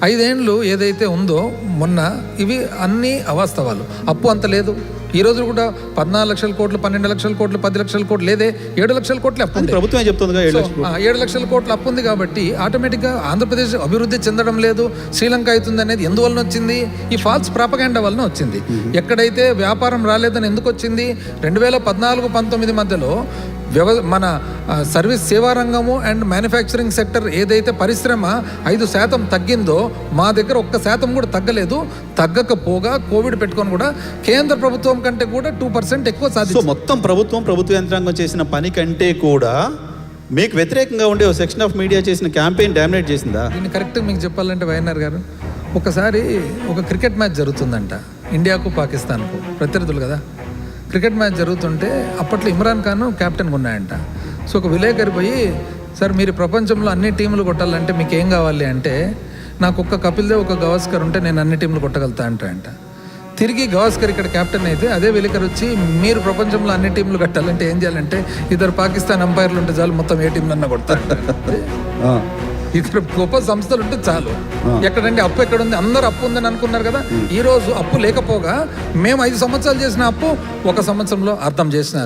5 ఏళ్ళు ఏదైతే ఉందో మొన్న ఇవి అన్నీ అవాస్తవాలు. అప్పు అంత లేదు. ఈ రోజు కూడా 14 లక్షల కోట్లు, 12 లక్షల కోట్లు, 10 లక్షల కోట్లు లేదే, 7 లక్షల కోట్లు అప్పు ఉంది. ప్రభుత్వమే చెప్తుంది 7 లక్షల కోట్లు అప్పు ఉంది. కాబట్టి ఆటోమేటిక్గా ఆంధ్రప్రదేశ్ అభివృద్ధి చెందడం లేదు, శ్రీలంక అవుతుంది అనేది ఎందువలన వచ్చింది? ఈ ఫాల్స్ ప్రాపగాండా వలన వచ్చింది. ఎక్కడైతే వ్యాపారం రాలేదని ఎందుకు వచ్చింది? 2014-19 మధ్యలో మన సర్వీస్ సేవా రంగము అండ్ మ్యానుఫ్యాక్చరింగ్ సెక్టర్ ఏదైతే పరిశ్రమ 5% తగ్గిందో మా దగ్గర 1% కూడా తగ్గలేదు. తగ్గకపోగా కోవిడ్ పెట్టుకొని కూడా కేంద్ర ప్రభుత్వం కంటే కూడా 2% ఎక్కువ సాధించింది. సో మొత్తం ప్రభుత్వ యంత్రాంగం చేసిన పని కంటే కూడా మీకు వ్యతిరేకంగా ఉండే ఒక సెక్షన్ ఆఫ్ మీడియా చేసిన క్యాంపెయిన్ డామినేట్ చేసిందా? దీన్ని కరెక్ట్గా మీకు చెప్పాలంటే వైఎన్ఆర్ గారు, ఒకసారి ఒక క్రికెట్ మ్యాచ్ జరుగుతుందంట, ఇండియాకు పాకిస్తాన్కు ప్రత్యర్థులు కదా. క్రికెట్ మ్యాచ్ జరుగుతుంటే అప్పట్లో ఇమ్రాన్ ఖాన్ క్యాప్టెన్గా ఉన్నాయంట. సో ఒక విలేకరి పోయి, సార్ మీరు ప్రపంచంలో అన్ని టీములు కొట్టాలంటే మీకు ఏం కావాలి అంటే, నాకు ఒక్క కపిల్ దేవ్ ఒక గవాస్కర్ ఉంటే నేను అన్ని టీంలు కొట్టగలుగుతా అంట. తిరిగి గవాస్కర్ ఇక్కడ కెప్టెన్ అయితే అదే విలేకరు వచ్చి, మీరు ప్రపంచంలో అన్ని టీంలు కట్టాలంటే ఏం చేయాలంటే ఇద్దరు పాకిస్తాన్ అంపైర్లు ఉంటే చాలు, మొత్తం ఏ టీంలన్నా కొడతారు. ఇద్దరు గొప్ప సంస్థలు ఉంటే చాలు. ఎక్కడంటే అప్పు ఎక్కడుంది? అందరూ అప్పు ఉందని అనుకున్నారు కదా. ఈ రోజు అప్పు లేకపోగా మేము 5 సంవత్సరాలు చేసిన అప్పు 1 సంవత్సరంలో అర్థం చేసినారు.